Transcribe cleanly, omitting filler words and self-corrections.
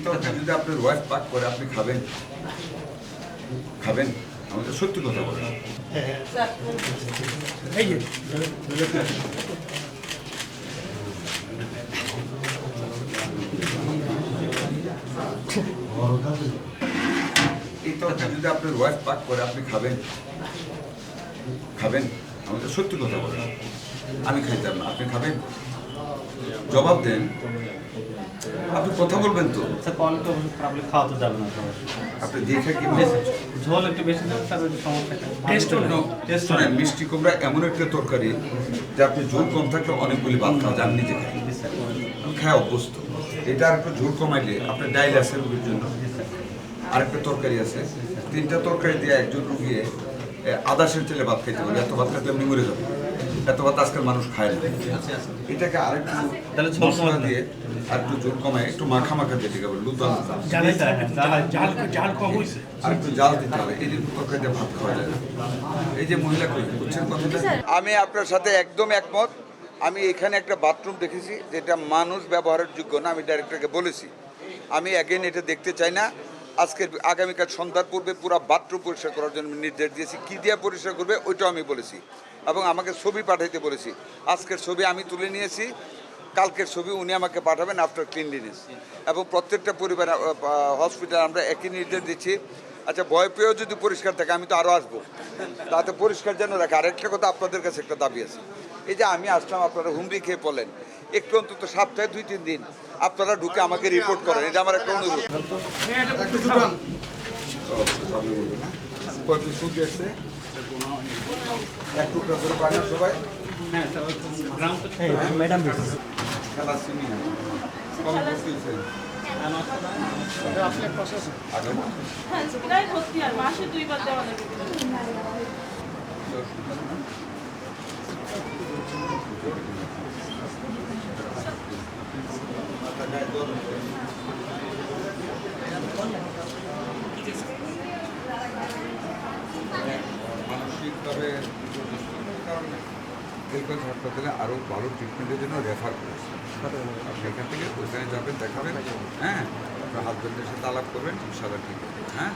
তরকারি যদি আপনার ওয়াইফ পাক করে আপনি খাবেন? খাবেন? আমাদের সত্যি কথা বলেন। এই যে এই তরকারি যদি আপনার ওয়াইফ পাক করে আপনি খাবেন? খাবেন? আমাদের সত্যি কথা বলেন। আমি খাইতাম না, আপনি খাবেন? জবাব দেন। আপনি কথা বলবেন তো? স্যার কোয়ালিটি অবশ্যই খারাপ হলে খাওয়া তো যাবে না সবাই। আপনি দেখে কি ঝোল একটু বেশি দেবেন স্যার, ওই সমস্যাটা টেস্ট No, টেস্ট শোনেন, মিষ্টি কুমড়া এমন একটা তরকারি যে আপনি ঝোল কম থাকলে অনেকগুলি ভাত খাওয়া যায়, আমি নিজে খাই, আমি খাই অভ্যস্ত। এটা আর একটু ঝোল কমাইলে আপনার ডাইল আছে রুগীর জন্য, আরেকটা তরকারি আছে, তিনটা তরকারি দিয়ে একজন রুগী আদা সের তেলে ভাত খাইতে পারে। এত ভাত খাইতে আপনি মরে যাবেন, এত ভাত আজকাল মানুষ খায় না। এটাকে আরেকটু তাহলে ঝোল মশলা কমানো দিয়ে আর একটু ঝোল কমায় একটু মাখা মাখা দিয়ে দিতে হবে, লুতা লুতা জাল কম হয়েছে। আর একটু জাল দিতে হবে। এই যে তরকারি দিয়ে ভাত খাওয়া যায় না। এই যে মহিলা কইলেন, বুঝছেন কথাটা? আমি আপনার সাথে একদম একমত। আমি এখানে একটা বাথরুম দেখেছি যেটা মানুষ ব্যবহারের যোগ্য না, আমি ডাইরেক্টরকে বলেছি আমি অ্যাগেন এটা দেখতে চাই না। আজকের আগামীকাল সন্ধ্যার পূর্বে পুরো বাথরুম পরিষ্কার করার জন্য নির্দেশ দিয়েছি। কী দিয়ে পরিষ্কার করবে ওইটাও আমি বলেছি এবং আমাকে ছবি পাঠাইতে বলেছি। আজকের ছবি আমি তুলে নিয়েছি, কালকের ছবি উনি আমাকে পাঠাবেন আফটার ক্লিনলিনেস। এবং প্রত্যেকটা পরিবার হসপিটাল আমরা একই নির্দেশ দিচ্ছি। আচ্ছা, ভয় পেয়েও যদি পরিষ্কার থাকে আমি তো আরও আসবো, তাতে পরিষ্কার যেন রাখে। আরেকটা কথা, আপনাদের কাছে একটা দাবি আছে। এই যে আমি আসলাম, আপনারা হুমড়ি খেয়ে পড়লেন, একটু অন্তত সপ্তাহে 2-3 দিন আপনারা ঢুকে আমাকে রিপোর্ট করেন, এটা আমার একটা অনুরোধ। এক টুকরা করে পায় না সবাই? ম্যাডাম খেলা সিমি না কম করতেছেন আগে হ্যাঁ, প্রায় ভর্তি আর মাসে 2 বার দেওয়া লাগে। মানসিকভাবে কারণে হেলথ হাসপাতালে আরও ভালো ট্রিটমেন্টের জন্য রেফার করেছে। আপনি এখান থেকে ওইখানে যাবেন, দেখাবেন, হ্যাঁ, আপনার হাজব্যান্ডের সাথে আলাপ করবেন, ইনশাআল্লাহ ঠিক হবে। হ্যাঁ।